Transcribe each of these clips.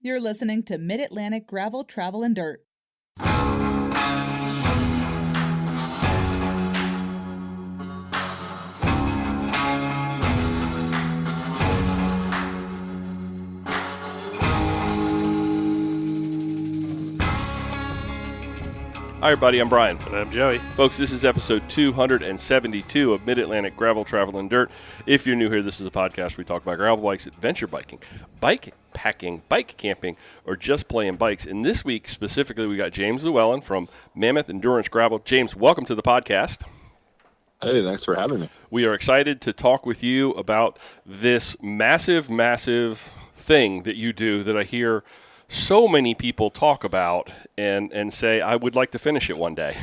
You're listening to Mid-Atlantic Gravel, Travel, and Dirt. Hi, everybody. I'm Brian. And I'm Joey. Folks, this is episode 272 of Mid-Atlantic Gravel, Travel, and Dirt. If you're new here, this is a podcast where we talk about gravel bikes, adventure biking, bike packing, bike camping, or just playing bikes. And this week, specifically, we got James Llewellyn from Mammoth Endurance Gravel. James, welcome to the podcast. Hey, thanks for having me. We are excited to talk with you about this massive thing that you do that I hear so many people talk about and say, I would like to finish it one day.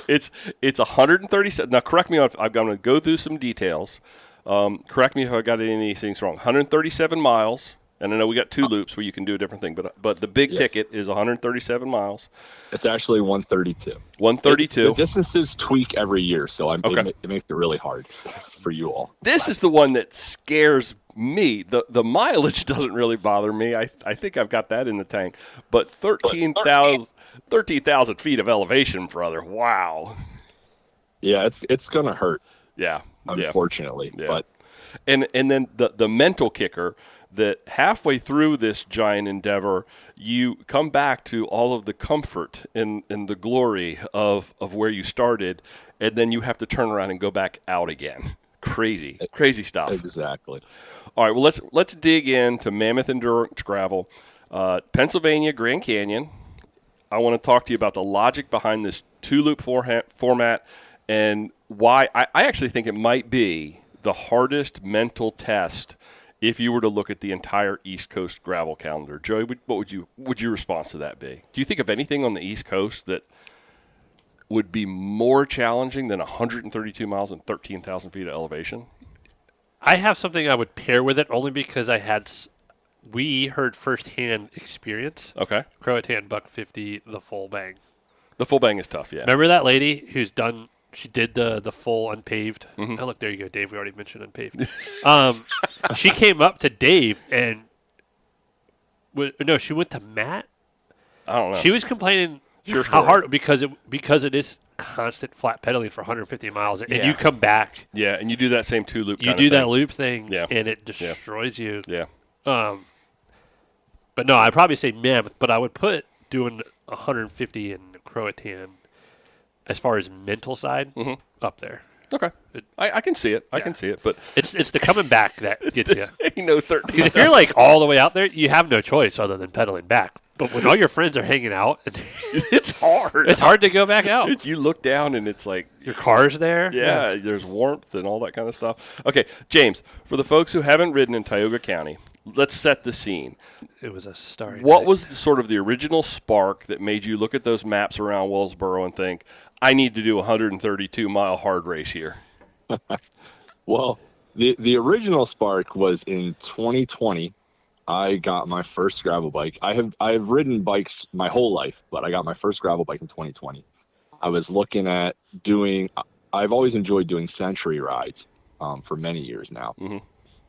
It's 137. Now, correct me if I'm going to go through some details. Correct me if I got any of these things wrong. 137 miles, and I know we got two loops where you can do a different thing, but the big ticket is 137 miles. It's actually 132. 132. The distances tweak every year, so it makes it really hard for you all. This is the one that scares me. The mileage doesn't really bother me. I think I've got that in the tank. But 13,000 feet of elevation, brother. Wow. Yeah, it's gonna hurt. Yeah. Unfortunately. Yeah. But and then the mental kicker that halfway through this giant endeavor, you come back to all of the comfort and the glory of where you started, and then you have to turn around and go back out again. Crazy stuff. Exactly. All right, well, let's dig into Mammoth Endurance Gravel, Pennsylvania, Grand Canyon. I want to talk to you about the logic behind this two-loop format and why I actually think it might be the hardest mental test if you were to look at the entire East Coast gravel calendar. Joey, what would your response to that be? Do you think of anything on the East Coast that would be more challenging than 132 miles and 13,000 feet of elevation? I have something I would pair with it only because we heard firsthand experience. Okay. Croatan Buck 50, the full bang. The full bang is tough, yeah. Remember that lady she did the full unPAved? Mm-hmm. Oh, look, there you go, Dave. We already mentioned unPAved. She came up to Dave and, she went to Matt. I don't know. She was complaining Sure how story. hard, because it is constant flat pedaling for 150 miles, and you come back. Yeah, and you do that same two-loop You do that loop thing, Yeah. and it destroys you. Yeah. But no, I'd probably say Mammoth, but I would put doing 150 in Croatan as far as mental side up there. Okay. I can see it. I can see it, but It's the coming back that gets you. ain't no 13. Because if you're like all the way out there, you have no choice other than pedaling back. But when all your friends are hanging out, it's hard. it's hard to go back out. You look down and it's like Your car's there. Yeah, there's warmth and all that kind of stuff. Okay, James, for the folks who haven't ridden in Tioga County, let's set the scene. It was a starry What night. was sort of the original spark that made you look at those maps around Wellsboro and think, I need to do a 132-mile hard race here? Well, the original spark was in 2020. I got my first gravel bike. I've ridden bikes my whole life, but I got my first gravel bike in 2020. I was looking at I've always enjoyed doing century rides for many years now. Mm-hmm.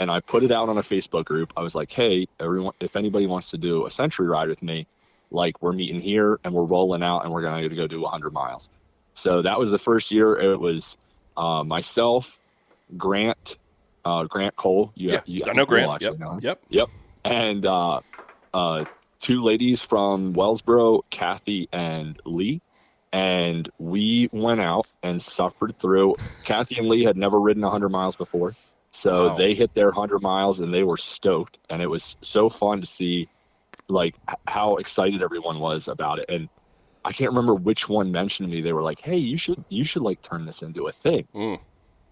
And I put it out on a Facebook group. I was like, hey, everyone, if anybody wants to do a century ride with me, like we're meeting here and we're rolling out and we're going to go do 100 miles. So that was the first year. It was myself, Grant Cole. I know Grant. Yep. And two ladies from Wellsboro, Kathy and Lee. And we went out and suffered through. Kathy and Lee had never ridden 100 miles before. So They hit their 100 miles and they were stoked. And it was so fun to see like how excited everyone was about it. And I can't remember which one mentioned to me. They were like, hey, you should like turn this into a thing. Mm.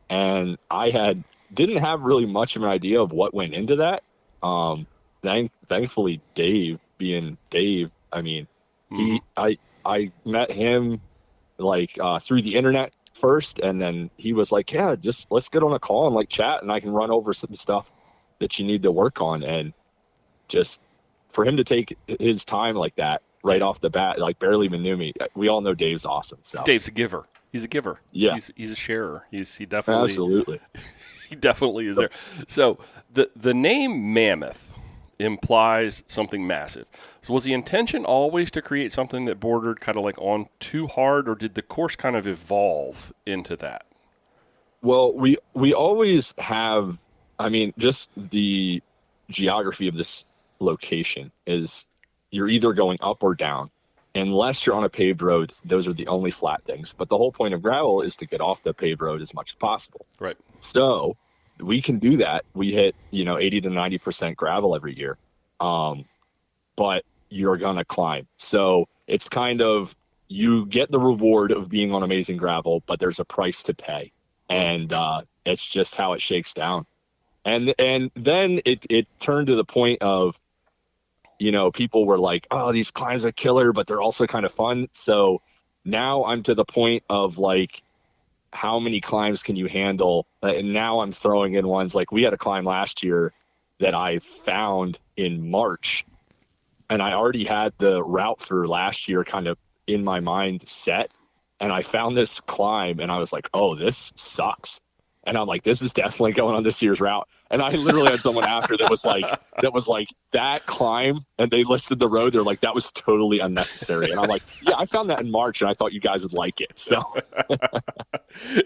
And I didn't have really much of an idea of what went into that. Thankfully, Dave, being Dave, I mean, I met him like through the internet first, and then he was like, yeah, just let's get on a call and like chat, and I can run over some stuff that you need to work on. And just for him to take his time like that right off the bat, like barely even knew me. We all know Dave's awesome. So Dave's a giver. He's a giver. Yeah. He's a sharer. He definitely absolutely. He definitely is there. So the name Mammoth, implies something massive. So was the intention always to create something that bordered kind of like on too hard, or did the course kind of evolve into that? Well, we always have, I mean, just the geography of this location is you're either going up or down. Unless you're on a paved road, those are the only flat things. But the whole point of gravel is to get off the paved road as much as possible. Right. So we can do that. We hit, 80 to 90% gravel every year. But you're going to climb. So it's kind of, you get the reward of being on amazing gravel, but there's a price to pay. And it's just how it shakes down. And then it turned to the point of, people were like, oh, these climbs are killer, but they're also kind of fun. So now I'm to the point of like, how many climbs can you handle? And now I'm throwing in ones like we had a climb last year that I found in March, and I already had the route for last year kind of in my mind set. And I found this climb and I was like, oh, this sucks. And I'm like, this is definitely going on this year's route. And I literally had someone after that was like that climb, and they listed the road. They're like, that was totally unnecessary. And I'm like, yeah, I found that in March and I thought you guys would like it. So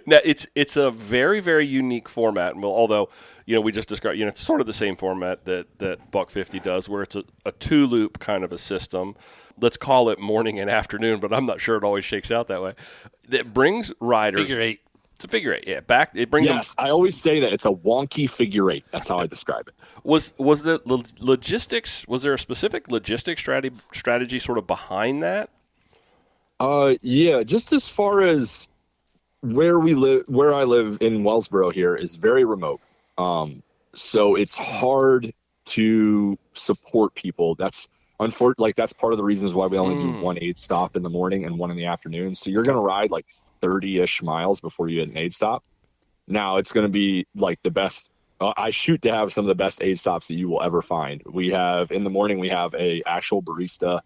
now it's a very, very unique format. Well, although, we just described, it's sort of the same format that Buck 50 does, where it's a two loop kind of a system. Let's call it morning and afternoon, but I'm not sure it always shakes out that way. That brings riders. Figure eight. It's a figure eight, yeah. It brings them. I always say that it's a wonky figure eight. That's how I describe it. Was the logistics? Was there a specific logistics strategy sort of behind that? Yeah. Just as far as where I live in Wellsboro here is very remote. So it's hard to support people. That's that's part of the reasons why we only do one aid stop in the morning and one in the afternoon. So you're going to ride like 30-ish miles before you hit an aid stop. Now it's going to be like the best. I shoot to have some of the best aid stops that you will ever find. In the morning, we have a actual barista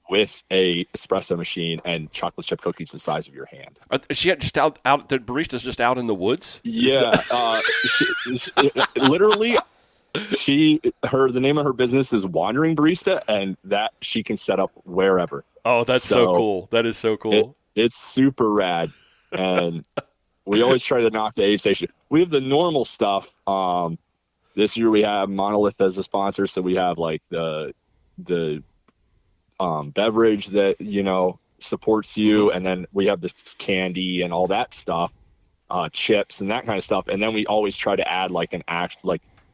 with a espresso machine and chocolate chip cookies the size of your hand. Is she just out, the barista's just out in the woods? Yeah. Literally, the name of her business is Wandering Barista, and that she can set up wherever. Oh, that's so cool. That is so cool. It's super rad. And we always try to knock the aid station. We have the normal stuff. This year we have Monolith as a sponsor, so we have like the beverage that supports you, and then we have this candy and all that stuff, chips and that kind of stuff. And then we always try to add like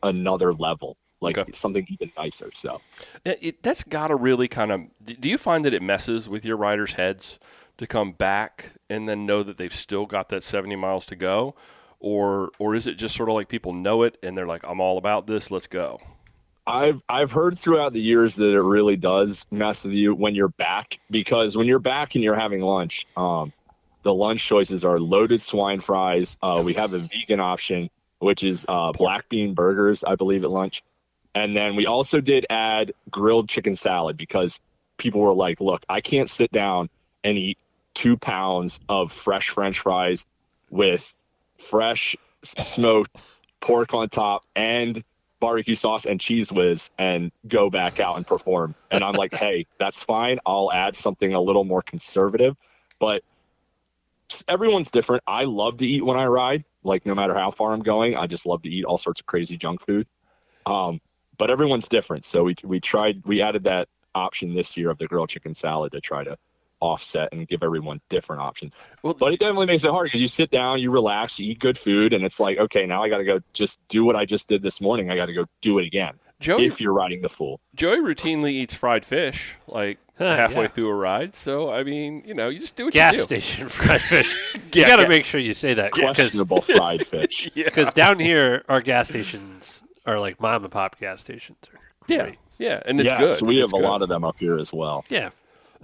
another level, something even nicer. So that's got to really kind of. Do you find that it messes with your riders' heads to come back and then know that they've still got that 70 miles to go, or is it just sort of like people know it and they're like, I'm all about this, let's go? I've heard throughout the years that it really does mess with you when you're back, because when you're back and you're having lunch, the lunch choices are loaded swine fries. We have a vegan option, which is black bean burgers, I believe, at lunch. And then we also did add grilled chicken salad, because people were like, look, I can't sit down and eat 2 pounds of fresh French fries with fresh smoked pork on top and barbecue sauce and cheese whiz and go back out and perform. And I'm like, hey, that's fine. I'll add something a little more conservative. But everyone's different. I love to eat when I ride. Like, no matter how far I'm going, I just love to eat all sorts of crazy junk food. But everyone's different. So we added that option this year of the grilled chicken salad to try to offset and give everyone different options. Well, but it definitely makes it hard, because you sit down, you relax, you eat good food, and it's like, okay, now I got to go just do what I just did this morning. I got to go do it again. If you're riding the full. Joey routinely eats fried fish halfway through a ride. So, I mean, you just do what you do. Gas station fried fish. You got to make sure you say that. Questionable fried fish. Because down here, our gas stations are like mom and pop gas stations. Yeah, and it's good. We have a lot of them up here as well. Yeah.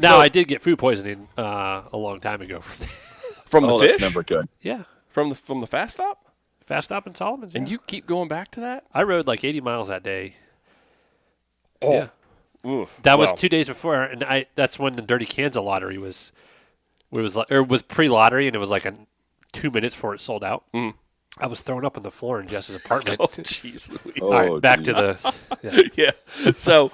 Now, I did get food poisoning a long time ago from the fish. That's never good. Yeah. From the fast stop? Fast stop in Solomon's. And you keep going back to that? I rode like 80 miles that day. Oh. Yeah. Oof. That was 2 days before, and that's when the Dirty Kansas lottery was pre-lottery, and it was like 2 minutes before it sold out. Mm. I was thrown up on the floor in Jess's apartment. Oh, jeez Louise. Oh, All right, back geez. to the. Yeah. Yeah. So,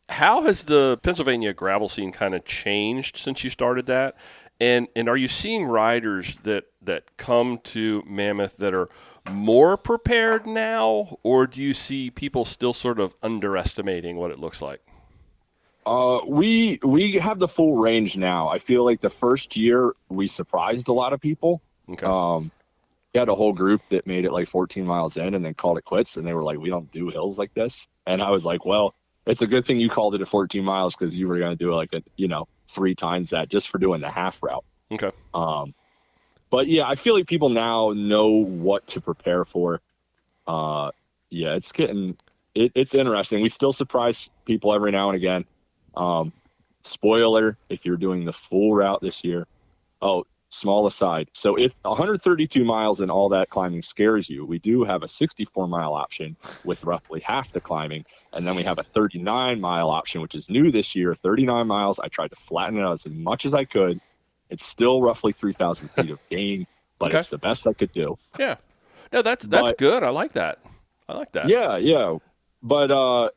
how has the Pennsylvania gravel scene kind of changed since you started that? And are you seeing riders that come to Mammoth that are more prepared now, or do you see people still sort of underestimating what it looks like? We have the full range now. I feel like the first year we surprised a lot of people. Okay. We had a whole group that made it like 14 miles in and then called it quits, and they were like, "We don't do hills like this." And I was like, "Well, it's a good thing you called it at 14 miles because you were going to do like 3 times that just for doing the half route." Okay. But yeah, I feel like people now know what to prepare for. Yeah, it's it's interesting. We still surprise people every now and again. Spoiler, if you're doing the full route this year. Oh, small aside. So if 132 miles and all that climbing scares you, we do have a 64-mile option with roughly half the climbing. And then we have a 39-mile option, which is new this year, 39 miles. I tried to flatten it out as much as I could. It's still roughly 3,000 feet of gain, but Okay. it's the best I could do. Yeah. No, that's good. I like that. Yeah. But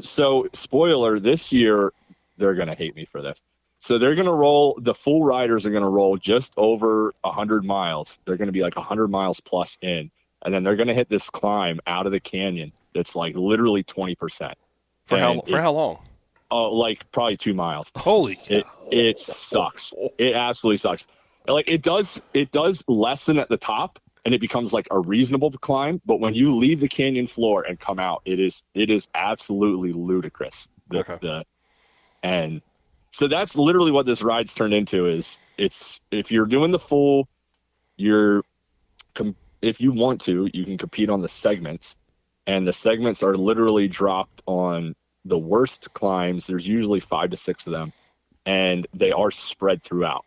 so spoiler, this year they're gonna hate me for this. So they're gonna roll, the full riders are gonna roll just over 100 miles. They're gonna be like 100 miles plus in, and then they're gonna hit this climb out of the canyon that's like literally 20%. For how long? Like probably 2 miles. Holy cow. It sucks. It absolutely sucks. Like it does lessen at the top and it becomes like a reasonable climb. But when you leave the canyon floor and come out, it is absolutely ludicrous. And so that's literally what this ride's turned into. Is it's, if you're doing the full, if you want to, you can compete on the segments, and the segments are literally dropped on the worst climbs. There's usually 5 to 6 of them, and they are spread throughout.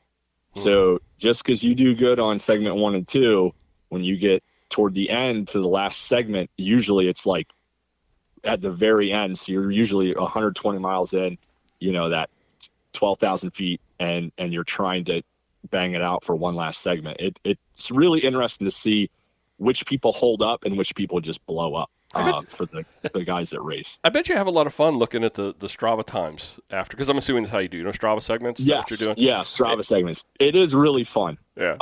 So just because you do good on segment 1 and 2, when you get toward the end to the last segment, usually it's like at the very end. So you're usually 120 miles in, that 12,000 feet, and you're trying to bang it out for one last segment. It's really interesting to see which people hold up and which people just blow up. For the guys that race. I bet you have a lot of fun looking at the Strava times after, because I'm assuming that's how you do. Strava segments? Is that what you're doing? Yeah, Strava segments. It is really fun. Yeah.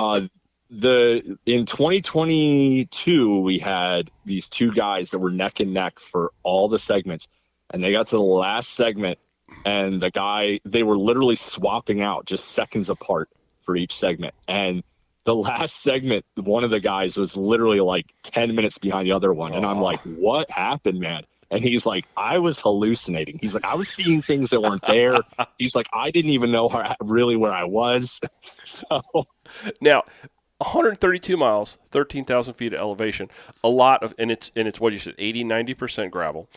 In 2022, we had these 2 guys that were neck and neck for all the segments, and they got to the last segment, and they were literally swapping out just seconds apart for each segment. And the last segment, one of the guys was literally like 10 minutes behind the other one. And I'm like, what happened, man? And he's like, I was hallucinating. He's like, I was seeing things that weren't there. He's like, I didn't even know really where I was. So now, 132 miles, 13,000 feet of elevation, a lot of, and it's what you said, 80-90% gravel.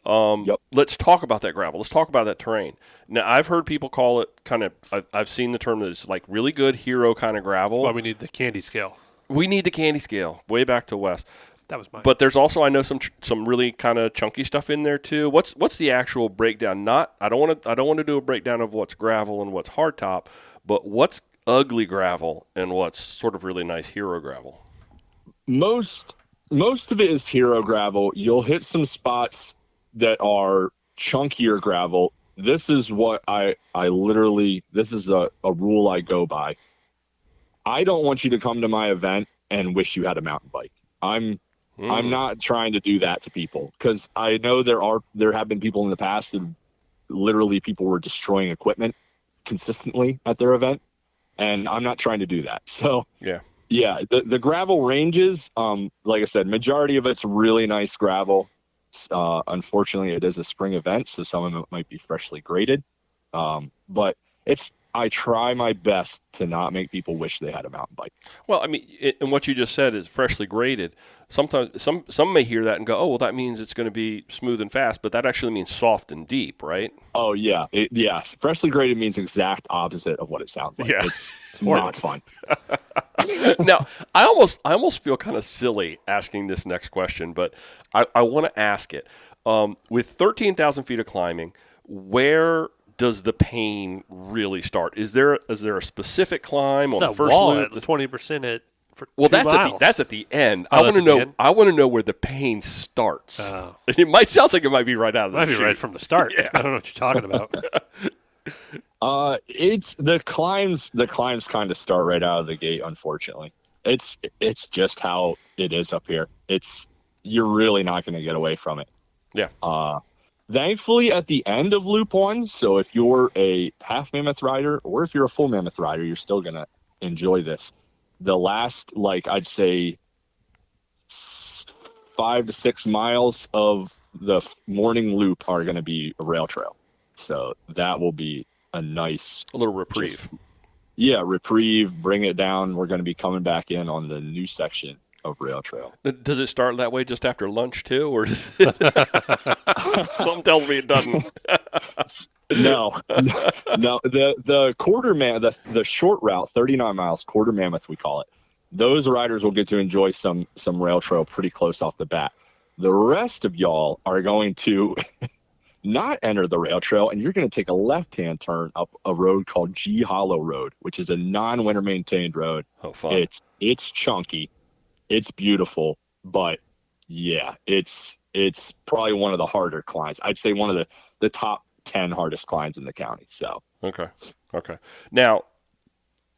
Yep. Let's talk about that gravel. Let's talk about that terrain. Now, I've heard people call it kind of, I've seen the term that it's like really good hero kind of gravel. Well, we need the candy scale. We need the candy scale, way back to West. That was mine. But there's also, I know, some really kind of chunky stuff in there too. What's the actual breakdown? I don't want to do a breakdown of what's gravel and what's hardtop, but what's ugly gravel and what's sort of really nice hero gravel. Most of it is hero gravel. You'll hit some spots that are chunkier gravel. This is what I literally, this is a rule I go by. I don't want you to come to my event and wish you had a mountain bike. I'm not trying to do that to people, because I know there have been people in the past that literally people were destroying equipment consistently at their event, and I'm not trying to do that. So yeah, the gravel ranges, like I said, majority of it's really nice gravel. Unfortunately, it is a spring event, so some of it might be freshly graded. But I try my best to not make people wish they had a mountain bike. Well, I mean, and what you just said is freshly graded. Sometimes some may hear that and go, "Oh, well, that means it's going to be smooth and fast," but that actually means soft and deep, right? Oh yeah, yes. Freshly graded means exact opposite of what it sounds like. Yeah. It's not fun. Now, I almost feel kind of silly asking this next question, but I want to ask it. With 13,000 feet of climbing, where does the pain really start? Is there a specific climb on the that first wall loop? at 20% at for Well, 2 that's miles. that's at the end. Oh, I want that's to at the know. end? I want to know where the pain starts. Oh. It might sounds like it might be right out of the Might be chute. right from the start. I don't know what you're talking about. It's the climbs. The climbs kind of start right out of the gate. Unfortunately, it's just how it is up here. You're really not going to get away from it. Yeah. Thankfully, at the end of Loop 1, so if you're a half mammoth rider or if you're a full mammoth rider, you're still going to enjoy this. The last, I'd say 5 to 6 miles of the morning loop are going to be a rail trail. So that will be a little reprieve. Reprieve, bring it down. We're going to be coming back in on the new section of rail trail. Does it start that way just after lunch too, or does it... Something tells me it doesn't? No. The quarter the short route, 39 miles, quarter mammoth we call it. Those riders will get to enjoy some rail trail pretty close off the bat. The rest of y'all are going to not enter the rail trail, and you're going to take a left-hand turn up a road called G Hollow Road, which is a non-winter maintained road. Oh, fun. It's chunky. It's beautiful, but yeah, it's probably one of the harder climbs. I'd say one of the top 10 hardest climbs in the county. So Okay. Now,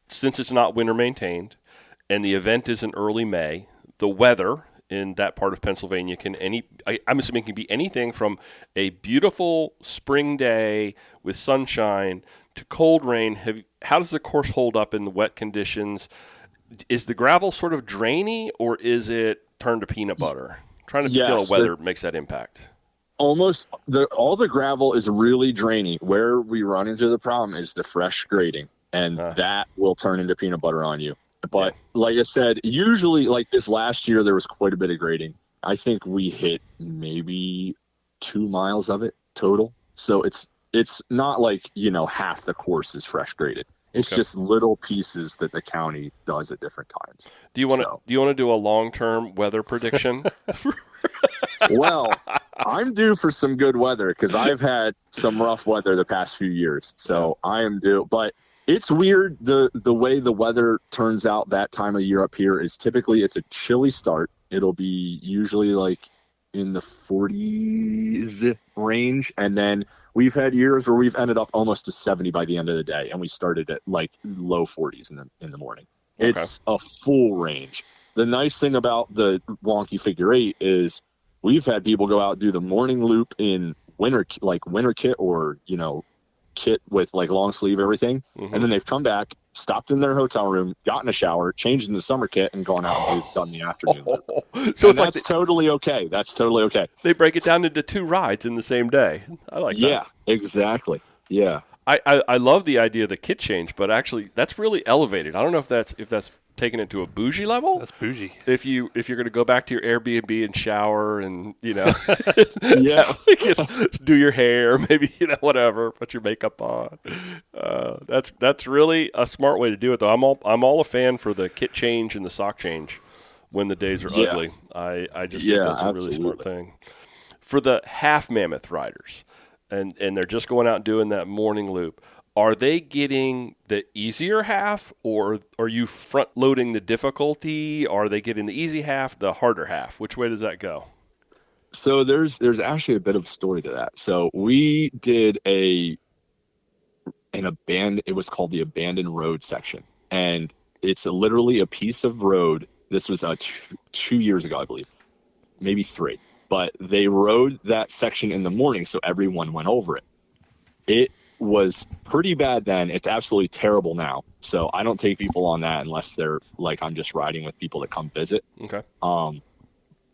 since it's not winter maintained and the event is in early May, the weather in that part of Pennsylvania I'm assuming can be anything from a beautiful spring day with sunshine to cold rain. How does the course hold up in the wet conditions? Is the gravel sort of drainy, or is it turned to peanut butter? I'm trying to feel how weather makes that impact. All the gravel is really drainy. Where we run into the problem is the fresh grading, and that will turn into peanut butter on you. But like I said, usually like this last year, there was quite a bit of grading. I think we hit maybe 2 miles of it total. So it's not like, half the course is fresh graded. It's just little pieces that the county does at different times. Do you want to do a long-term weather prediction? Well, I'm due for some good weather because I've had some rough weather the past few years. So I am due. But it's weird the way the weather turns out that time of year up here is typically it's a chilly start. It'll be usually like in the 40s range, and then we've had years where we've ended up almost to 70 by the end of the day, and we started at like low 40s in the morning. Okay. It's a full range. The nice thing about the wonky figure 8 is we've had people go out and do the morning loop in winter kit or kit with like long sleeve everything, and then they've come back, stopped in their hotel room, gotten a shower, changed in the summer kit, and gone out and done the afternoon loop. So it's that's totally okay. That's totally okay. They break it down into 2 rides in the same day. I like that. Yeah, exactly. Yeah. I love the idea of the kit change, but actually that's really elevated. I don't know if that's taking it to a bougie level. That's bougie. If you're going to go back to your Airbnb and shower and do your hair, maybe whatever, put your makeup on. That's really a smart way to do it, though. I'm all a fan for the kit change and the sock change when the days are ugly. I just think that's a really smart thing. For the half mammoth riders, and they're just going out and doing that morning loop, are they getting the easier half, or are you front-loading the difficulty? Are they getting the easy half, the harder half? Which way does that go? So there's actually a bit of a story to that. So we did it was called the Abandoned Road section. And it's literally a piece of road. This was 2 years ago, I believe, maybe 3. But they rode that section in the morning, so everyone went over it. It was pretty bad then. It's absolutely terrible now. So I don't take people on that unless they're like I'm just riding with people that come visit. Okay.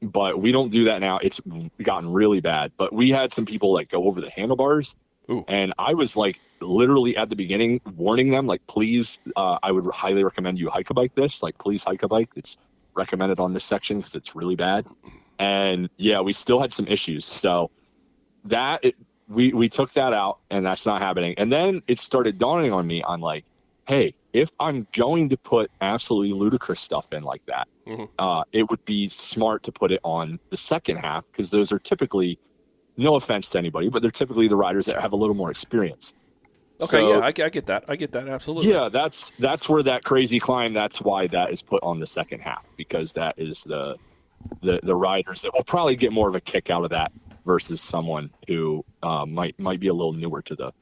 But we don't do that now. It's gotten really bad. But we had some people like go over the handlebars. Ooh. And I was like literally at the beginning warning them, like, please, I would highly recommend you hike a bike this. Like, please hike a bike. It's recommended on this section because it's really bad. And yeah, we still had some issues. So we took that out, and that's not happening. And then it started dawning on me on like, hey, if I'm going to put absolutely ludicrous stuff in like that, it would be smart to put it on the second half because those are typically, no offense to anybody, but they're typically the riders that have a little more experience. Okay, So, yeah, I get that. I get that, absolutely. yeah, that's where that crazy climb, that's why that is put on the second half, because that is the riders that will probably get more of a kick out of that versus someone who might be a little newer to the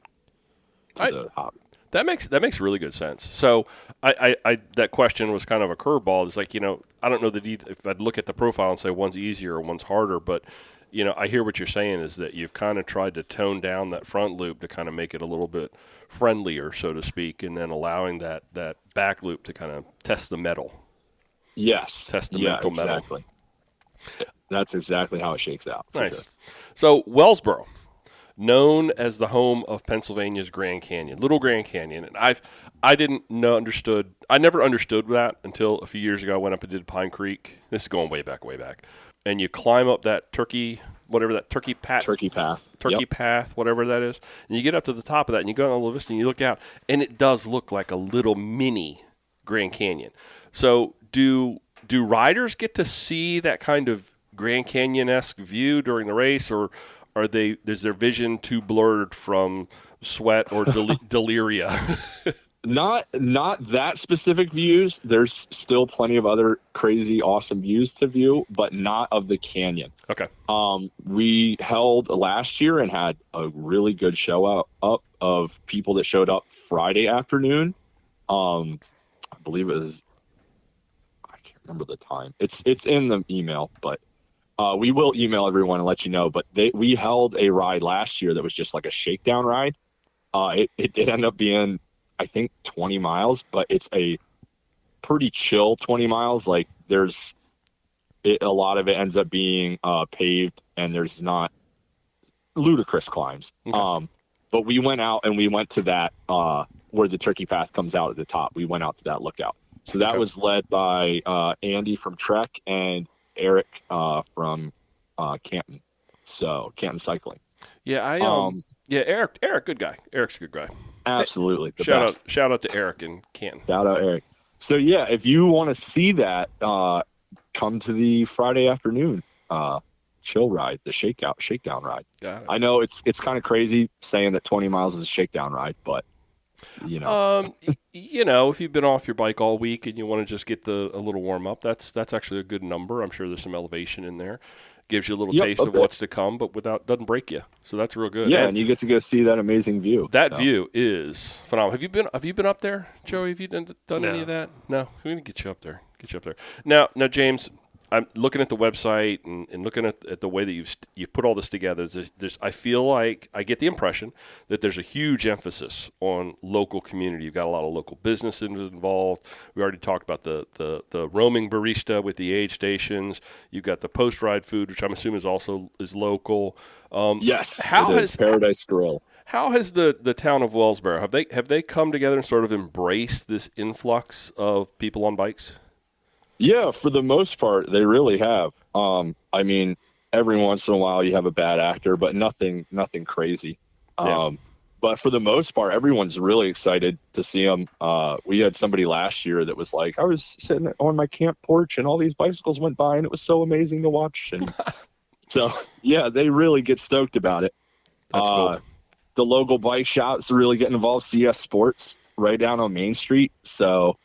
hobby. That makes really good sense. So I that question was kind of a curveball. It's like, I don't know that if I'd look at the profile and say one's easier or one's harder, but I hear what you're saying is that you've kind of tried to tone down that front loop to kind of make it a little bit friendlier, so to speak, and then allowing that back loop to kind of test the metal. Yes. Test the mental exactly. metal. That's exactly how it shakes out. Nice. Sure. So Wellsboro, known as the home of Pennsylvania's Grand Canyon, Little Grand Canyon, and I never understood that until a few years ago. I went up and did Pine Creek. This is going way back, and you climb up that turkey path, whatever that is, and you get up to the top of that, and you go on a little vista, and you look out, and it does look like a little mini Grand Canyon. So do riders get to see that kind of Grand Canyon-esque view during the race, or is their vision too blurred from sweat or deliria? Not that specific views. There's still plenty of other crazy, awesome views to view, but not of the canyon. Okay. We held last year and had a really good show up of people that showed up Friday afternoon. I believe it was, I can't remember the time. It's in the email, but we will email everyone and let you know. But we held a ride last year that was just like a shakedown ride. It did end up being, I think, 20 miles, but it's a pretty chill 20 miles. Like a lot of it ends up being paved, and there's not ludicrous climbs. Okay. But we went out and we went to that where the turkey path comes out at the top. We went out to that lookout. So that was led by Andy from Trek and Eric from Canton. So Canton Cycling. Yeah, Eric, good guy. Eric's a good guy. Absolutely. Shout out to Eric and Canton. Shout out Eric. So yeah, if you want to see that, come to the Friday afternoon chill ride, the shakedown ride. Got it. I know it's kind of crazy saying that 20 miles is a shakedown ride, but if you've been off your bike all week and you want to just get a little warm up, that's actually a good number. I'm sure there's some elevation in there. Gives you a little taste of what's to come, but doesn't break you. So that's real good. Yeah, and you get to go see that amazing view. That view is phenomenal. Have you been up there, Joey? Have you done No. any of that? No. We're gonna get you up there. Now, James, I'm looking at the website and looking at the way that you've put all this together. I feel like I get the impression that there's a huge emphasis on local community. You've got a lot of local businesses involved. We already talked about the roaming barista with the aid stations. You've got the post ride food, which I'm assuming is local. Yes, it is Paradise Grill. How has the town of Wellsboro have they come together and sort of embraced this influx of people on bikes? Yeah, for the most part, they really have. I mean, every once in a while you have a bad actor, but nothing crazy. Yeah. But for the most part, everyone's really excited to see them. We had somebody last year that was like, I was sitting on my camp porch and all these bicycles went by and it was so amazing to watch. And so, yeah, they really get stoked about it. That's cool. The local bike shops are really getting involved. CS Sports right down on Main Street. So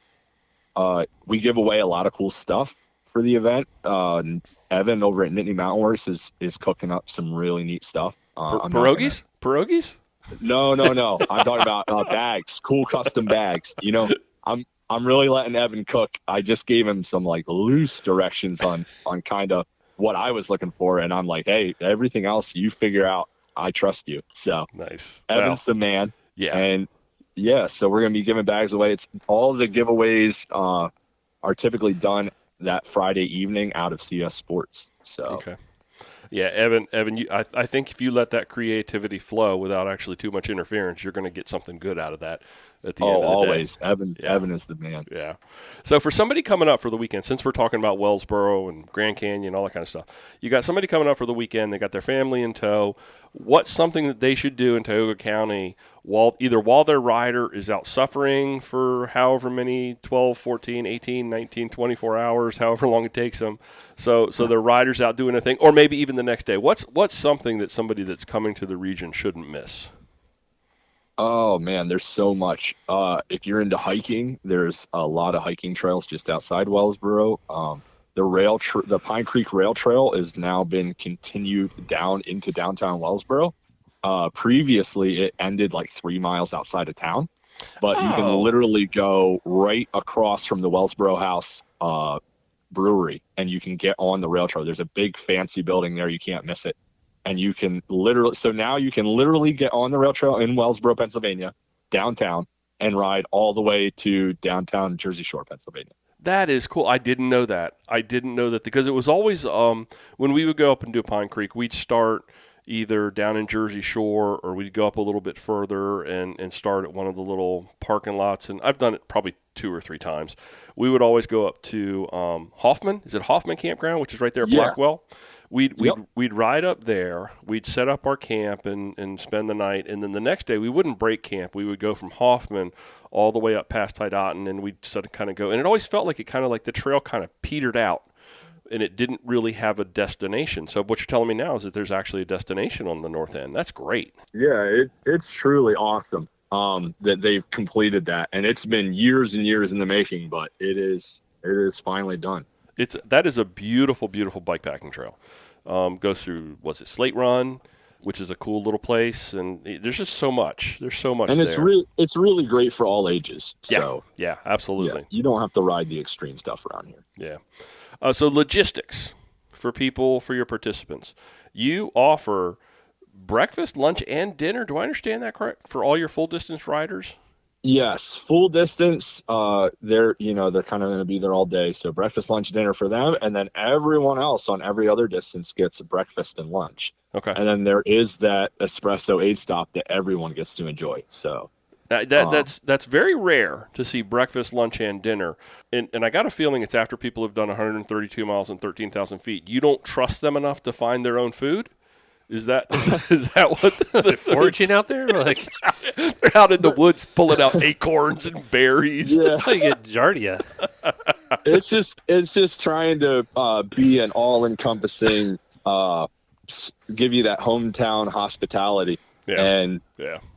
we give away a lot of cool stuff for the event. Evan over at Nittany Mountain Works is cooking up some really neat stuff. Pierogies? Pierogies? No. I'm talking about bags, cool custom bags. I'm really letting Evan cook. I just gave him some like loose directions on kind of what I was looking for, and I'm like, hey, everything else you figure out. I trust you. So nice. Evan's the man. Yeah. And yeah, so we're going to be giving bags away. It's all the giveaways are typically done that Friday evening out of CS Sports. So okay. Yeah, Evan, I think if you let that creativity flow without actually too much interference, you're going to get something good out of that at the end of the always. day. Evan is the man. Yeah. So for somebody coming up for the weekend, since we're talking about Wellsboro and Grand Canyon, all that kind of stuff, you got somebody coming up for the weekend, they got their family in tow. What's something that they should do in Tioga County while their rider is out suffering for however many, 12, 14, 18, 19, 24 hours, however long it takes them. So their rider's out doing a thing, or maybe even the next day. What's something that somebody that's coming to the region shouldn't miss? Oh man, there's so much. If you're into hiking, there's a lot of hiking trails just outside Wellsboro. The Pine Creek Rail Trail has now been continued down into downtown Wellsboro. Previously, it ended like 3 miles outside of town, but you can literally go right across from the Wellsboro House brewery, and you can get on the rail trail. There's a big fancy building there; you can't miss it. And you can literally get on the rail trail in Wellsboro, Pennsylvania, downtown, and ride all the way to downtown Jersey Shore, Pennsylvania. That is cool. I didn't know that. Because it was always when we would go up and do Pine Creek, we'd start either down in Jersey Shore or we'd go up a little bit further and start at one of the little parking lots. And I've done it probably 2 or 3 times. We would always go up to Hoffman. Is it Hoffman Campground, which is right there at Blackwell? We'd ride up there. We'd set up our camp and spend the night. And then the next day, we wouldn't break camp. We would go from Hoffman all the way up past Tydoton, and we'd sort of kind of go. And it always felt like the trail kind of petered out, and it didn't really have a destination. So what you're telling me now is that there's actually a destination on the north end. That's great. Yeah, it's truly awesome that they've completed that. And it's been years and years in the making, but it is finally done. That is a beautiful, beautiful bikepacking trail. Goes through, Slate Run, which is a cool little place, and there's just so much. There's so much, and it's really great for all ages. So yeah, absolutely. Yeah, you don't have to ride the extreme stuff around here. Yeah. So logistics for your participants. You offer breakfast, lunch, and dinner. Do I understand that correct for all your full distance riders? Yes, full distance. They're kind of going to be there all day. So breakfast, lunch, dinner for them, and then everyone else on every other distance gets breakfast and lunch. Okay. And then there is that espresso aid stop that everyone gets to enjoy. So that's very rare to see breakfast, lunch, and dinner. And I got a feeling it's after people have done 132 miles and 13,000 feet. You don't trust them enough to find their own food? Is that what they're foraging out there? Like they're out in the woods pulling out acorns and berries. Yeah, you get giardia. It's just trying to be an all-encompassing, give you that hometown hospitality. Yeah. And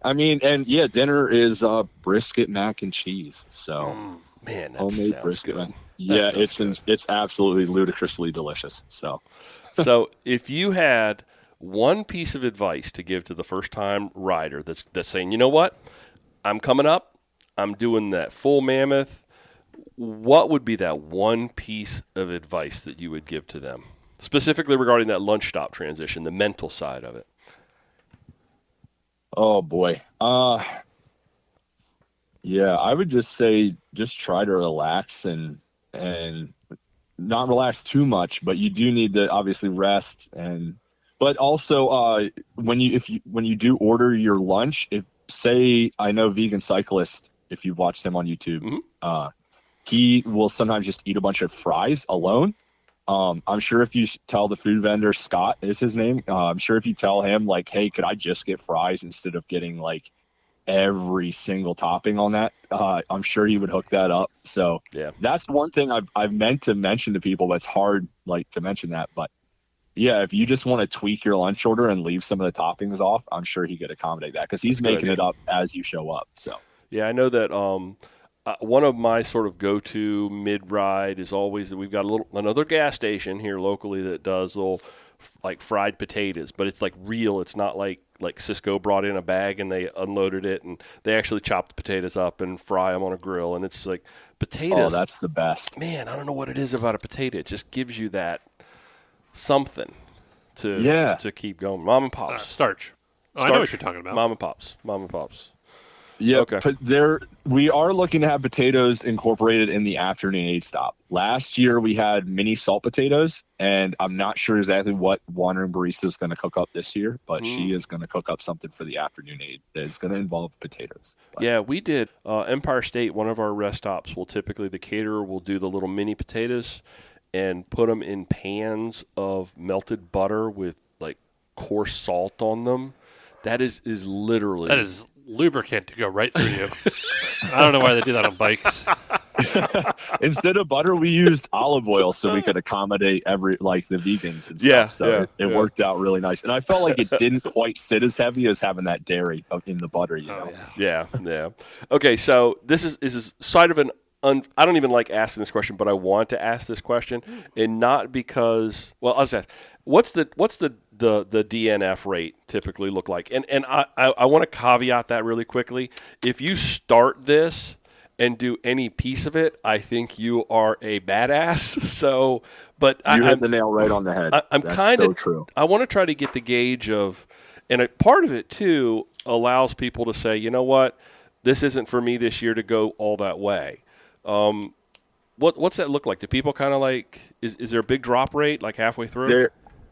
I mean, dinner is brisket mac and cheese. So man, that homemade brisket mac. Yeah, it's absolutely ludicrously delicious. So if you had one piece of advice to give to the first-time rider that's saying, you know what, I'm coming up, I'm doing that full Mammoth, what would be that one piece of advice that you would give to them, specifically regarding that lunch stop transition, the mental side of it? Oh, boy. Yeah, I would just say just try to relax and not relax too much, but you do need to obviously rest but also, when you do order your lunch, I know Vegan Cyclist, if you've watched him on YouTube, he will sometimes just eat a bunch of fries alone. I'm sure if you tell the food vendor, Scott is his name, I'm sure if you tell him like, hey, could I just get fries instead of getting like every single topping on that, I'm sure he would hook that up. So that's one thing I've meant to mention to people, but it's hard like to mention that, but yeah, if you just want to tweak your lunch order and leave some of the toppings off, I'm sure he could accommodate that because he's making it up as you show up. So yeah, I know that one of my sort of go-to mid-ride is always that we've got another gas station here locally that does little like fried potatoes, but it's like real. It's not like Cisco brought in a bag and they unloaded it and they actually chop the potatoes up and fry them on a grill. And it's like potatoes. Oh, that's the best. Man, I don't know what it is about a potato. It just gives you that something to keep going. Mom and Pops. Starch. I know what you're talking about. Mom and Pops. Yeah, okay. We are looking to have potatoes incorporated in the afternoon aid stop. Last year we had mini salt potatoes, and I'm not sure exactly what Wandering Barista is going to cook up this year, but she is going to cook up something for the afternoon aid that is going to involve potatoes. But. Yeah, we did. Empire State, one of our rest stops, the caterer will do the little mini potatoes and put them in pans of melted butter with like coarse salt on them. That is literally... That is lubricant to go right through you. I don't know why they do that on bikes. Instead of butter, we used olive oil so we could accommodate the vegans and stuff. So it worked out really nice. And I felt like it didn't quite sit as heavy as having that dairy in the butter, you know? Yeah. Okay, so this is side of an I don't even like asking this question, but I want to ask this question, and not because, well, I'll just ask, what's the DNF rate typically look like? And I want to caveat that really quickly. If you start this and do any piece of it, I think you are a badass. So, but you hit the nail right on the head. That's so true. I want to try to get the gauge of, and a part of it too allows people to say, you know what, this isn't for me this year to go all that way. What's that look like? Do people kind of like, is there a big drop rate like halfway through?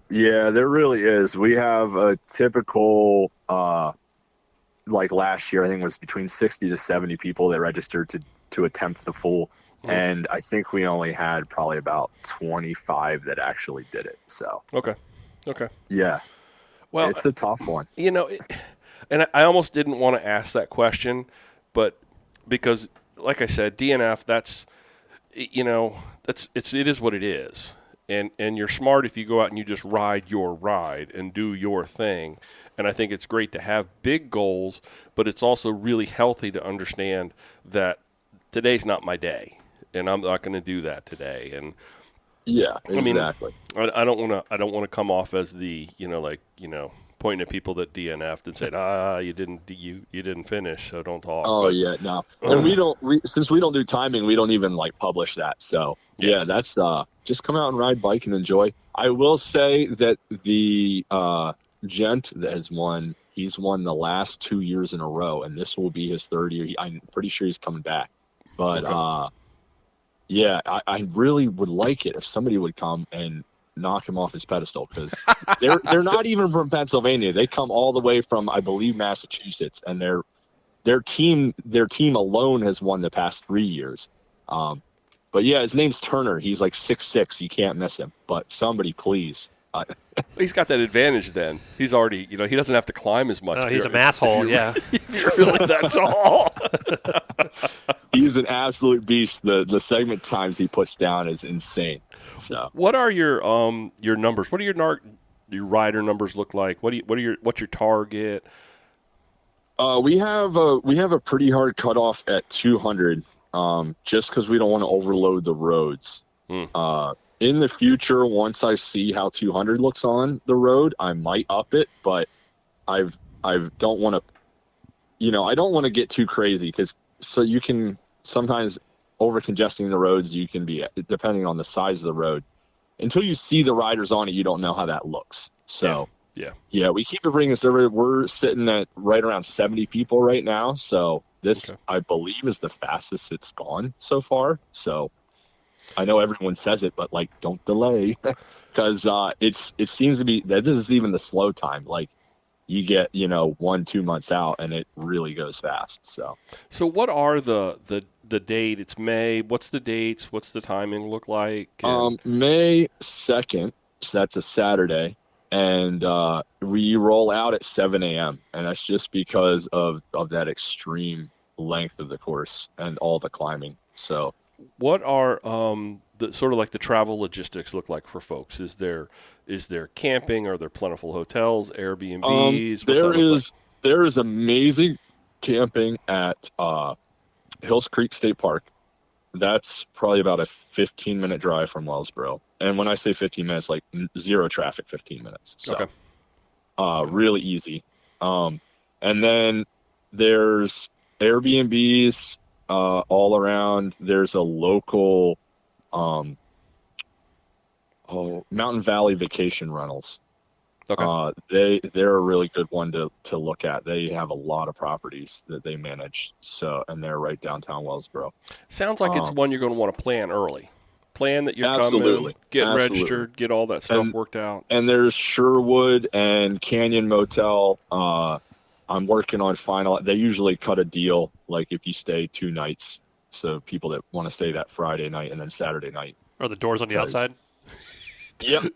There really is. We have a typical, like last year, I think it was between 60 to 70 people that registered to attempt the full. Mm-hmm. And I think we only had probably about 25 that actually did it. So, okay. Yeah. Well, it's a tough one. You know, and I almost didn't want to ask that question, but because, like I said, DNF, that's, you know, it is what it is. And you're smart if you go out and you just ride your ride and do your thing. And I think it's great to have big goals, but it's also really healthy to understand that today's not my day, and I'm not going to do that today. And yeah, exactly. I mean, I don't want to come off as the, pointing at people that DNF'd and said, you didn't finish, so don't talk. Oh, yeah, no. And since we don't do timing, we don't even publish that. So yeah, that's just come out and ride bike and enjoy. I will say that the gent that has won, he's won the last 2 years in a row, and this will be his third year. I'm pretty sure he's coming back. But yeah, I really would like it if somebody would come and knock him off his pedestal, because they're not even from Pennsylvania. They come all the way from, I believe, Massachusetts, and their team alone has won the past 3 years. But yeah, his name's Turner. He's like 6'6". You can't miss him. But somebody, please. He's got that advantage then. He's already, he doesn't have to climb as much. No, he's a masshole, yeah. If you're really that tall. He's an absolute beast. The segment times he puts down is insane. So, what are your numbers? What do your rider numbers look like? What's your target? We have a pretty hard cutoff at 200, just because we don't want to overload the roads. In the future, once I see how 200 looks on the road, I might up it, but I don't want to, I don't want to get too crazy, so you can sometimes over congesting the roads. You can be, depending on the size of the road, until you see the riders on it, you don't know how that looks. So yeah, we keep it pretty conservative. We're sitting at right around 70 people right now. So this, I believe, is the fastest it's gone so far. So I know everyone says it, but don't delay, because it seems to be that this is even the slow time. You get 1-2 months out, and it really goes fast. So what are the date? It's May. What's the dates? What's the timing look like? May 2nd. So that's a Saturday, and we roll out at 7 a.m. And that's just because of that extreme length of the course and all the climbing. So. What are the sort of the travel logistics look like for folks? Is there camping? Are there plentiful hotels, Airbnbs? There is amazing camping at Hills Creek State Park. That's probably about a 15-minute drive from Wellsboro. And when I say 15 minutes, zero traffic, 15 minutes. So, really easy. And then there's Airbnbs all around. There's a local Mountain Valley Vacation Rentals. They're a really good one to look at. They have a lot of properties that they manage, and they're right downtown Wellsboro. Sounds like it's one you're going to want to plan early. Plan that you're coming, get registered, get all that stuff worked out. And there's Sherwood and Canyon Motel. I'm working on final. They usually cut a deal, if you stay 2 nights. So people that want to stay that Friday night and then Saturday night. Are the doors on the outside? Yep.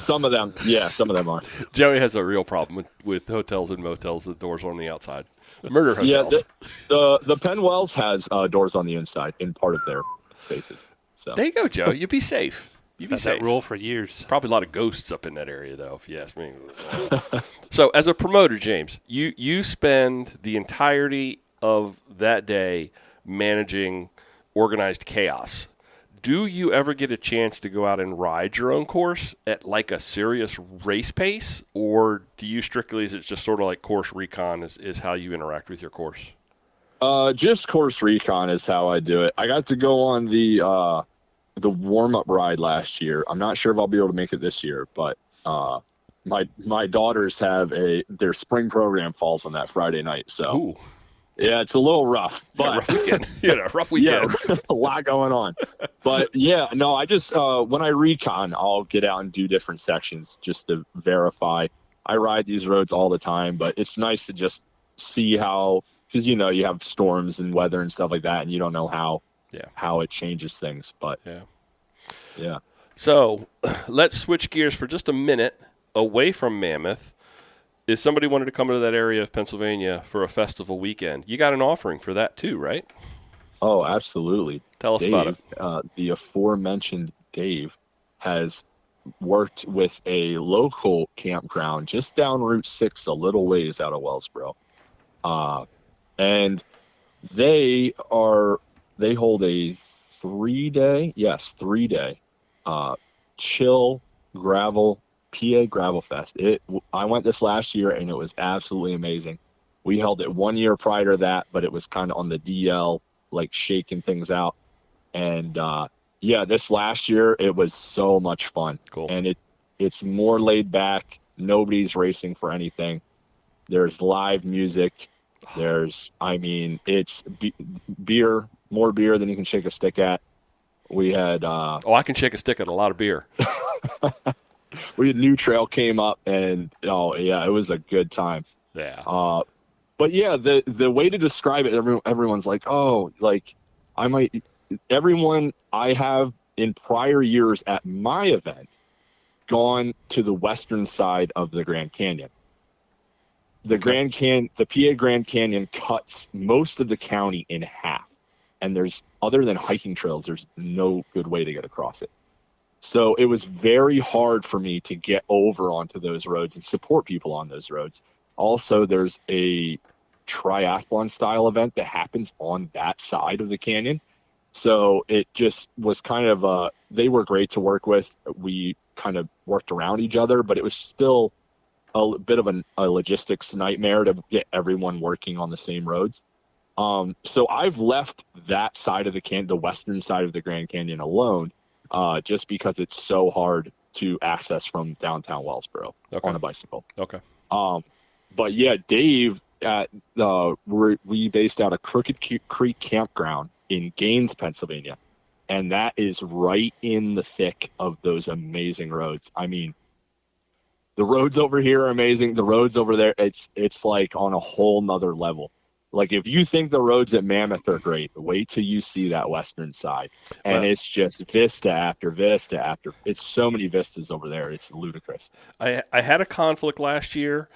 Some of them. Yeah, some of them are. Joey has a real problem with hotels and motels. The doors are on the outside. Murder hotels. Yeah, the Penn Wells has doors on the inside in part of their faces. So There you go, Joe. You be safe. You be Had safe. that rule for years. Probably a lot of ghosts up in that area, though, if you ask me. So, as a promoter, James, you spend the entirety of that day managing organized chaos. Do you ever get a chance to go out and ride your own course at like a serious race pace, or do you strictly, is it just sort of like course recon is how you interact with your course? Just course recon is how I do it. I got to go on the warm-up ride last year. I'm not sure if I'll be able to make it this year, but my daughters have their spring program falls on that Friday night. So Ooh. yeah, it's a little rough, but rough weekend. Rough weekend. Yeah, a lot going on. But yeah, no, I just when I recon, I'll get out and do different sections just to verify. I ride these roads all the time, but it's nice to just see how, because you have storms and weather and stuff like that, and you don't know how it changes things. But yeah. So let's switch gears for just a minute away from Mammoth. If somebody wanted to come into that area of Pennsylvania for a festival weekend, you got an offering for that too, right? Oh, absolutely. Tell us about it. The aforementioned Dave has worked with a local campground just down Route 6, a little ways out of Wellsboro. And they hold a 3-day chill gravel PA Gravel Fest. I went this last year and it was absolutely amazing. We held it 1 year prior to that, but it was kind of on the DL, like shaking things out. And this last year it was so much fun. Cool. And it's more laid back. Nobody's racing for anything. There's live music. It's beer, more beer than you can shake a stick at. We had I can shake a stick at a lot of beer. We had New Trail came up, and it was a good time. Yeah. But yeah, the way to describe it, everyone's like, everyone I have in prior years at my event gone to the western side of the Grand Canyon. The PA Grand Canyon cuts most of the county in half, and other than hiking trails, there's no good way to get across it. So it was very hard for me to get over onto those roads and support people on those roads. Also, there's a triathlon style event that happens on that side of the canyon. So it just was kind of they were great to work with. We kind of worked around each other, but it was still a bit of a logistics nightmare to get everyone working on the same roads. So I've left that side of the western side of the Grand Canyon alone, just because it's so hard to access from downtown Wellsboro on a bicycle. Okay. But yeah, Dave we based out of Crooked Creek Campground in Gaines, Pennsylvania. And that is right in the thick of those amazing roads. I mean, the roads over here are amazing. The roads over there, it's like on a whole nother level. Like if you think the roads at Mammoth are great, wait till you see that western side. And it's just vista after vista after. It's so many vistas over there. It's ludicrous. I had a conflict last year.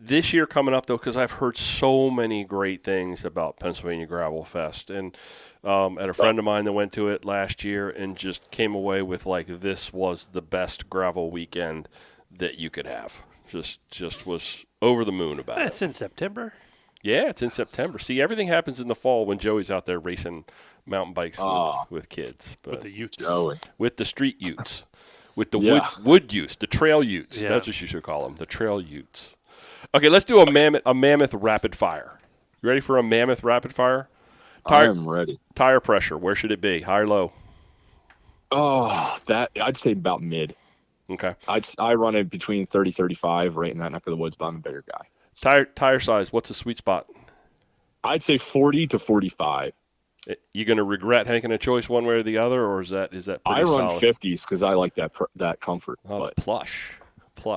This year coming up, though, because I've heard so many great things about Pennsylvania Gravel Fest. And at a friend of mine that went to it last year and just came away with, like, this was the best gravel weekend that you could have. Just was over the moon about it. It's in September. Yeah, it's in September. See, everything happens in the fall when Joey's out there racing mountain bikes with kids. But with the youth. Joey. With the street utes. With the wood utes, the trail utes. Yeah. That's what you should call them, the trail utes. Okay, let's do a mammoth rapid fire. You ready for a mammoth rapid fire? I am ready. Tire pressure, where should it be? High or low? Oh, I'd say about mid. Okay. I run it between 30, 35, right in that neck of the woods, but I'm a bigger guy. Tire size, what's the sweet spot? I'd say 40 to 45. You going to regret making a choice one way or the other, or is that pretty I run solid? 50s because I like that comfort. Oh, but plush.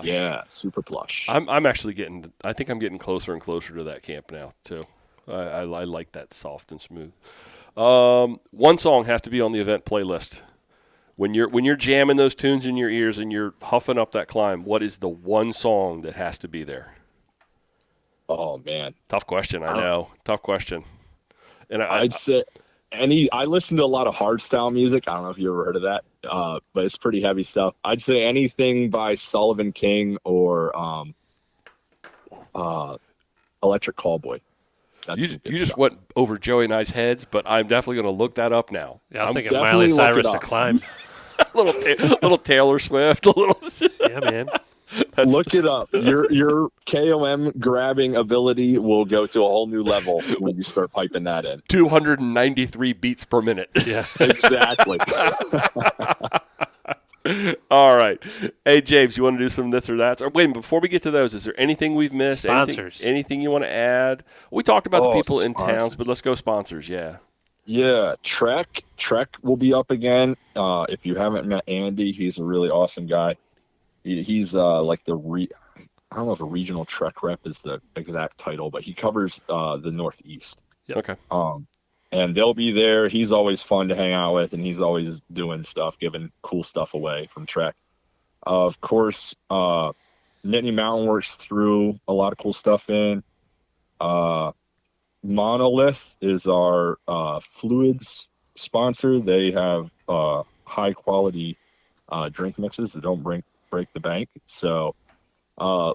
Yeah, super plush. I'm actually I think I'm getting closer and closer to that camp now too. I like that soft and smooth. One song has to be on the event playlist. When you're jamming those tunes in your ears and you're huffing up that climb, what is the one song that has to be there? Oh man, tough question. I know, tough question. And I'd say I listen to a lot of hardstyle music. I don't know if you ever heard of that, but it's pretty heavy stuff. I'd say anything by Sullivan King or Electric Callboy. That's You just went over Joey and I's heads, but I'm definitely going to look that up now. Yeah, I was I'm thinking Miley definitely look Cyrus it to up. climb. little Taylor Swift, a little. Yeah, man. Look it up. Your KOM grabbing ability will go to a whole new level when you start piping that in. 293 beats per minute. Yeah. Exactly. All right. Hey, James, you want to do some this or that? Or wait, before we get to those, is there anything we've missed? Sponsors. Anything you want to add? We talked about the people in sponsors. towns, but let's go sponsors. Yeah. Yeah, Trek will be up again. If you haven't met Andy, he's a really awesome guy. He's like I don't know if a regional Trek rep is the exact title, but he covers the Northeast. Yep. Okay. And they'll be there. He's always fun to hang out with, and he's always doing stuff, giving cool stuff away from Trek. Of course, Nittany Mountain Works threw a lot of cool stuff in. Monolith is our fluids sponsor. They have high quality drink mixes that don't break the bank. So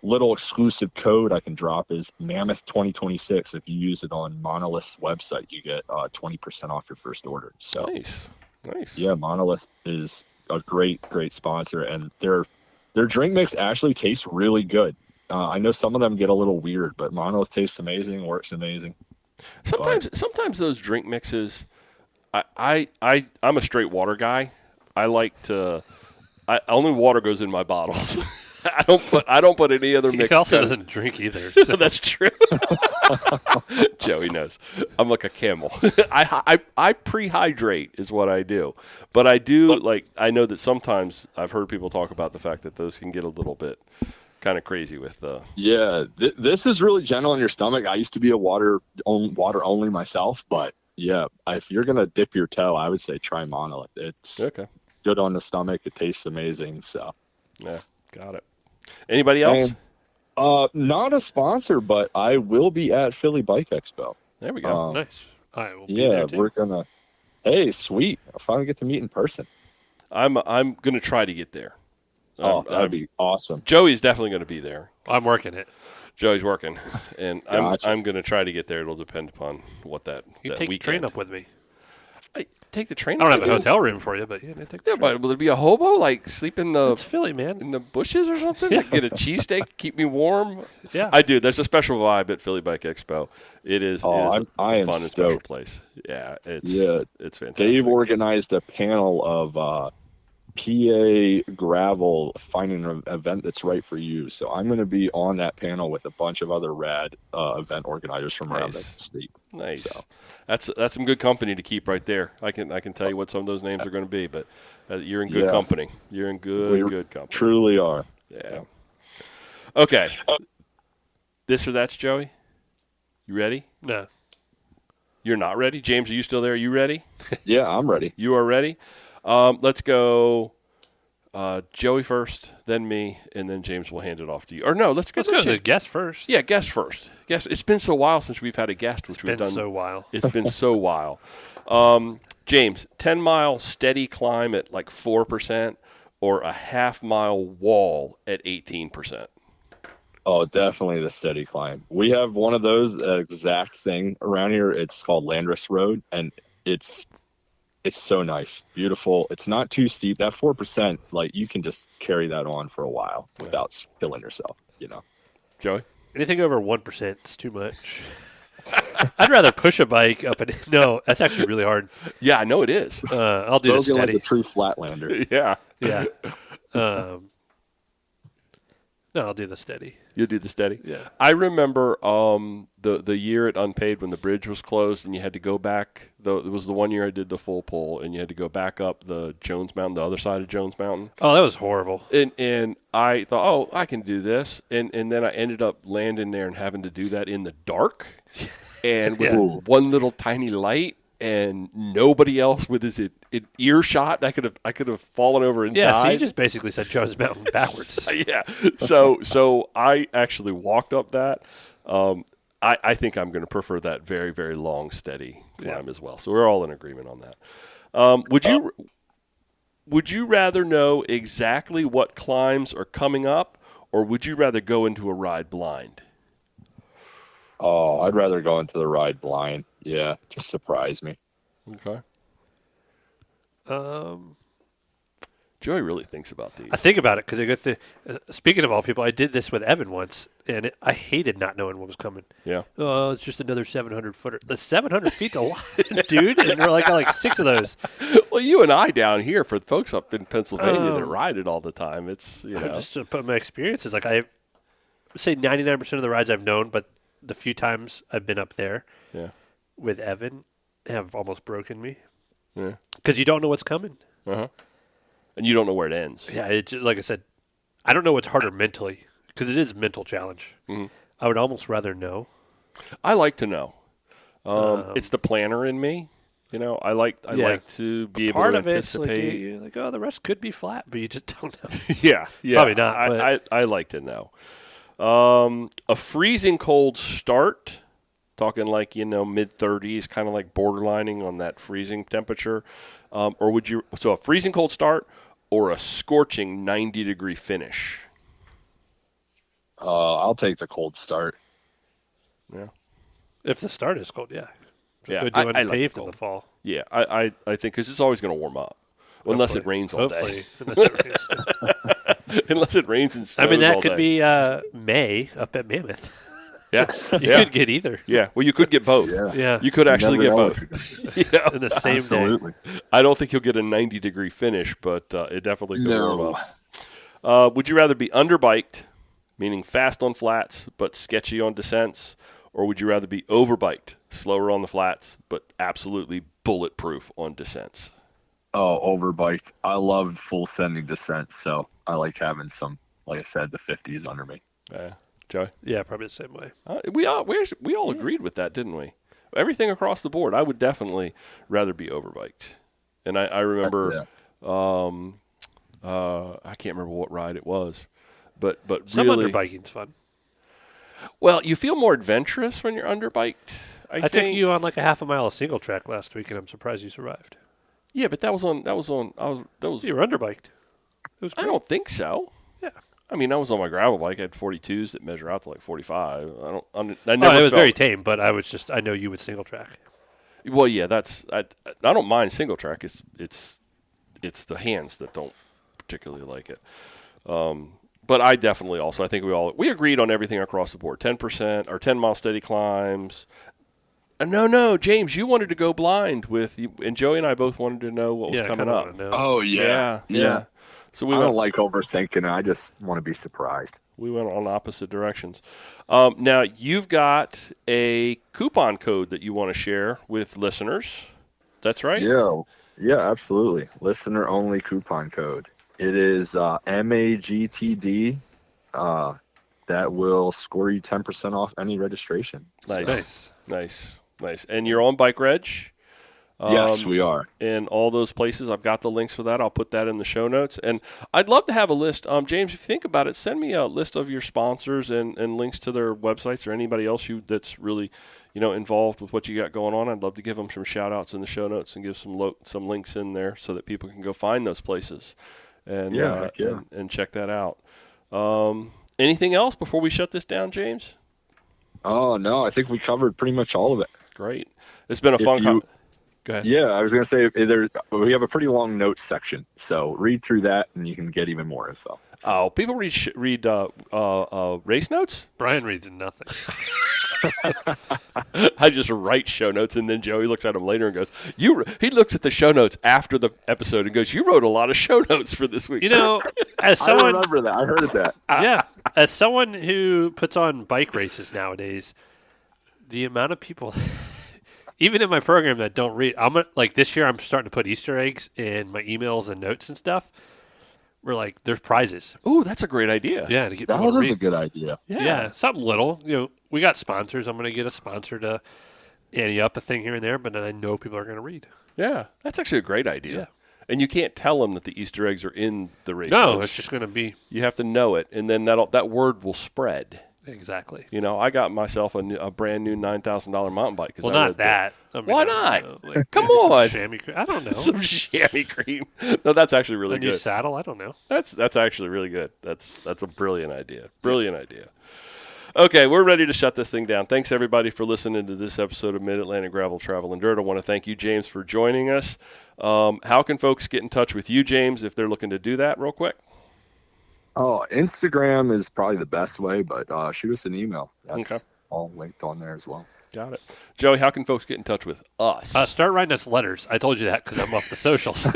little exclusive code I can drop is Mammoth 2026. If you use it on Monolith's website, you get 20% off your first order. So Nice. yeah, Monolith is a great sponsor, and their drink mix actually tastes really good. I know some of them get a little weird, but Monolith tastes amazing, works amazing. Sometimes those drink mixes, I'm a straight water guy. Only water goes in my bottles. I don't put any other mix. He also in. doesn't drink either. So. That's true. Joey knows. I'm like a camel. I pre-hydrate is what I do. But I do, I know that sometimes I've heard people talk about the fact that those can get a little bit kind of crazy with Yeah, this is really gentle on your stomach. I used to be a water only myself, but yeah, if you're going to dip your toe, I would say try Monolith. It's okay. Good on the stomach. It tastes amazing. So yeah, got it. Anybody else? Not a sponsor, but I will be at Philly Bike Expo. There we go. Nice. I will be there too. We're gonna. Hey, sweet! I'll finally get to meet in person. I'm gonna try to get there. That'd be awesome. Joey's definitely gonna be there. I'm working it. Joey's working, and Gotcha. I'm gonna try to get there. It'll depend upon what that. You that take weekend. the train up with me. Take the train. I don't up have a with you? hotel room for you, but yeah, take the Yeah, train. but will there be a hobo like sleep in It's Philly, man. the bushes or something? Yeah. Like, get a cheesesteak, keep me warm. Yeah. I do. There's a special vibe at Philly Bike Expo. It is. I am a fun and special stoked. place. Yeah, it's fantastic. Dave organized a panel of PA gravel, finding an event that's right for you. So I'm going to be on that panel with a bunch of other rad event organizers from around the state. Nice. So. That's some good company to keep right there. I can tell you what some of those names are going to be, but you're in good company. You're in good company. Truly are. Yeah. Okay. This or that's Joey? You ready? No. You're not ready? James, are you still there? Are you ready? Yeah, I'm ready. You are ready? Let's go Joey first, then me, and then James will hand it off to you. Or no, let's go to the guest first. Yeah, guest first. Guest. It's been so while since we've had a guest, which we've done. It's been so while. It's been so while. James, 10-mile steady climb at like 4% or a half-mile wall at 18%? Oh, definitely the steady climb. We have one of those exact thing around here. It's called Landress Road, and it's so nice, beautiful. It's not too steep. That 4%, like you can just carry that on for a while without killing yourself. You know, Joey? Anything over 1% is too much. I'd rather push a bike up and no, that's actually really hard. Yeah, I know it is. I'll do the Spoken steady. like a true flatlander. Yeah. Yeah. No, I'll do the steady. You'll do the steady? Yeah. I remember the year at unPAved when the bridge was closed and you had to go back. It was the one year I did the full pull, and you had to go back up the Jones Mountain, the other side of Jones Mountain. Oh, that was horrible. And I thought, oh, I can do this. And then I ended up landing there and having to do that in the dark and with one little tiny light. And nobody else with his earshot. I could have fallen over and died. So you just basically said Jones Mountain backwards. Yeah. So I actually walked up that. I think I'm going to prefer that very, very long, steady climb as well. So we're all in agreement on that. Would you rather know exactly what climbs are coming up, or would you rather go into a ride blind? Oh, I'd rather go into the ride blind. Yeah, just surprise me. Okay. Joey really thinks about these. I think about it because I go through. Speaking of all people, I did this with Evan once, and I hated not knowing what was coming. Yeah. Oh, it's just another 700 footer. The 700 feet's a lot, dude, and we're got like 6 of those. Well, you and I down here, for folks up in Pennsylvania that ride it all all the time, it's Just to put my experiences, like I say 99% of the rides I've known, but the few times I've been up there with Evan have almost broken me. Yeah. Because you don't know what's coming. Uh-huh. And you don't know where it ends. Yeah, it just, like I said, I don't know what's harder mentally because it is a mental challenge. Mm-hmm. I would almost rather know. I like to know. It's the planner in me. I like to be able Part to of it's anticipate. you're like, oh, the rest could be flat, but you just don't know. Yeah. Probably not, but- I like to know. A freezing cold start, talking like mid-30s, kind of like borderlining on that freezing temperature, or would you? So a freezing cold start or a scorching 90-degree finish? I'll take the cold start. Yeah. If the start is cold, yeah. Yeah, Go do I like unPAved in cold. the fall. Yeah, I think because it's always going to warm up, unless it rains all day. Hopefully. Unless it rains. Unless it rains and snows I mean, that all could day. be May up at Mammoth. Yeah, You could get either. Yeah, well, you could get both. Yeah. You could actually get Never know both. Yeah. In the same Absolutely. day. I don't think you'll get a 90-degree finish, but it definitely could No. warm up. Would you rather be underbiked, meaning fast on flats but sketchy on descents, or would you rather be overbiked, slower on the flats but absolutely bulletproof on descents? Oh, overbiked. I love full sending descents, so I like having some, like I said, the 50s under me. Joey? Yeah, probably the same way. We all agreed with that, didn't we? Everything across the board. I would definitely rather be overbiked. And I remember, I can't remember what ride it was, but Some really, underbiking's fun. well, you feel more adventurous when you're underbiked. I took think you on like a half a mile of single track last week, and I'm surprised you survived. Yeah, but that was. You were underbiked. It was I great. don't think so. Yeah. I mean, I was on my gravel bike. I had 42s that measure out to like 45. I never. Oh, it was felt- very tame, but I know you would single track. Well, yeah, I don't mind single track. It's the hands that don't particularly like it. But I definitely also, I think we agreed on everything across the board. 10% or 10-mile steady climbs. No, James, you wanted to go blind with you, and Joey and I both wanted to know what was Yeah, I coming kinda up. wanna know. Oh, yeah. So we I went. don't like overthinking. I just want to be surprised. We went on opposite directions. Now, you've got a coupon code that you want to share with listeners. That's right? Yeah, absolutely. Listener only coupon code. It is MAGTD. That will score you 10% off any registration. Nice. And you're on Bike Reg? Yes, we are. In all those places. I've got the links for that. I'll put that in the show notes. And I'd love to have a list. James, if you think about it, send me a list of your sponsors and links to their websites or anybody else that's really involved with what you got going on. I'd love to give them some shout-outs in the show notes and give some links in there so that people can go find those places and and check that out. Anything else before we shut this down, James? Oh, no, I think we covered pretty much all of it. Great. It's been a fun Go ahead. Yeah, I was going to say we have a pretty long notes section, so read through that and you can get even more info. Oh, people read race notes? Brian reads nothing. I just write show notes, and then Joey looks at them later and goes, he looks at the show notes after the episode and goes, you wrote a lot of show notes for this week. As someone, I remember that. I heard that. Yeah, as someone who puts on bike races nowadays, the amount of people, even in my program, that don't read, this year I'm starting to put Easter eggs in my emails and notes and stuff. We're like, there's prizes. Ooh, that's a great idea. Yeah, to get That people to is read. a good idea. Yeah, something little. We got sponsors. I'm going to get a sponsor to ante up a thing here and there, but then I know people are going to read. Yeah, that's actually a great idea. Yeah. And you can't tell them that the Easter eggs are in the race No, notes. it's just going to be. You have to know it, and then that word will spread. Exactly. You know, I got myself a brand new $9,000 mountain bike. Well, not that. I mean, Why not? Like, Come some on. chamois cream. I don't know. Some chamois cream. No, that's actually really A new good. saddle. I don't know. That's actually really good. That's a brilliant idea. Brilliant idea. Okay, we're ready to shut this thing down. Thanks, everybody, for listening to this episode of Mid-Atlantic Gravel, Travel, and Dirt. I want to thank you, James, for joining us. How can folks get in touch with you, James, if they're looking to do that real quick? Oh, Instagram is probably the best way, but shoot us an email. That's Okay. all linked on there as well. Got it. Joey, how can folks get in touch with us? Start writing us letters. I told you that because I'm off the socials.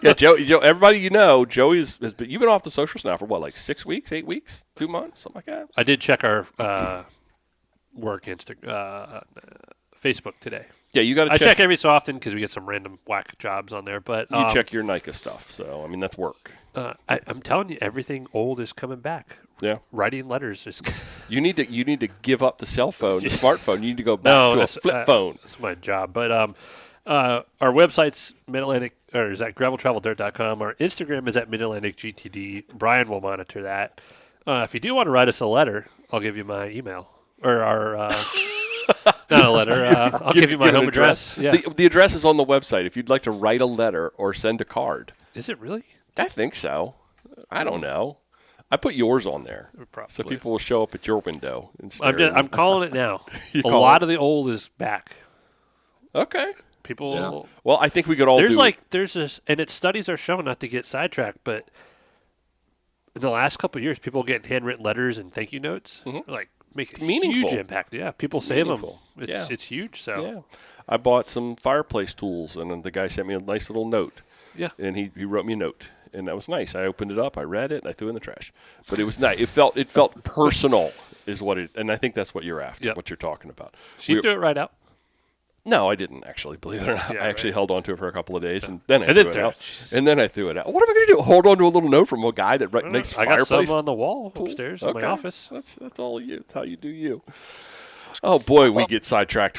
Yeah, Joe, everybody you know, Joey's you've been off the socials now for what, like 6 weeks, 8 weeks, 2 months, something like that? I did check our work Facebook today. Yeah, you got to I check. check every so often because we get some random whack jobs on there. But You check your Nika stuff, so, I mean, that's work. I'm telling you, everything old is coming back. Yeah. Writing letters is. You need to give up the cell phone, the smartphone. You need to go back to a flip phone. That's my job. But our website's Mid-Atlantic, or is that graveltraveldirt.com. Our Instagram is at MidAtlanticGTD. Brian will monitor that. If you do want to write us a letter, I'll give you my email. Or our, not a letter, I'll give you my home address. Yeah. The address is on the website if you'd like to write a letter or send a card. Is it really? I think so. I don't know. I put yours on there, Probably. so people will show up at your window. And I'm calling it now. A call lot of the old is back. Okay. People. Yeah. Well, I think we could all There's this, and its studies are showing, not to get sidetracked, but in the last couple of years, people getting handwritten letters and thank you notes, like make a Meaningful. huge impact. Yeah, people It's save meaningful. them. Yeah. It's huge. So Yeah. I bought some fireplace tools, and then the guy sent me a nice little note. yeah. And he wrote me a note, and that was nice. I opened it up, I read it, and I threw it in the trash. But it was nice. It felt personal, is what it. And I think that's what you're after, Yep. what you're talking about. She threw it right out. No, I didn't actually. Believe it or not, Yeah, I actually right. held on to it for a couple of days, and then I And threw then it threw out. it. Jesus. And then I threw it out. What am I going to do? Hold on to a little note from a guy that makes I got fireplace some on the wall tools? upstairs in my Okay. office. That's all you. That's how you do you. Oh boy, we get sidetracked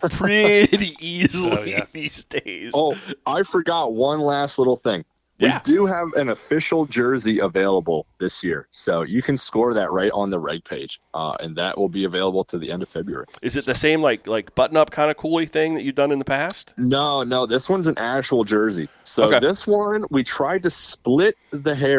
pretty easily Oh, yeah. these days. Oh, I forgot one last little thing. Yeah. We do have an official jersey available this year, so you can score that right on the reg page, and that will be available to the end of February. Is it the same like button-up kind of coolie thing that you've done in the past? No, this one's an actual jersey. So Okay. this one, we tried to split the hair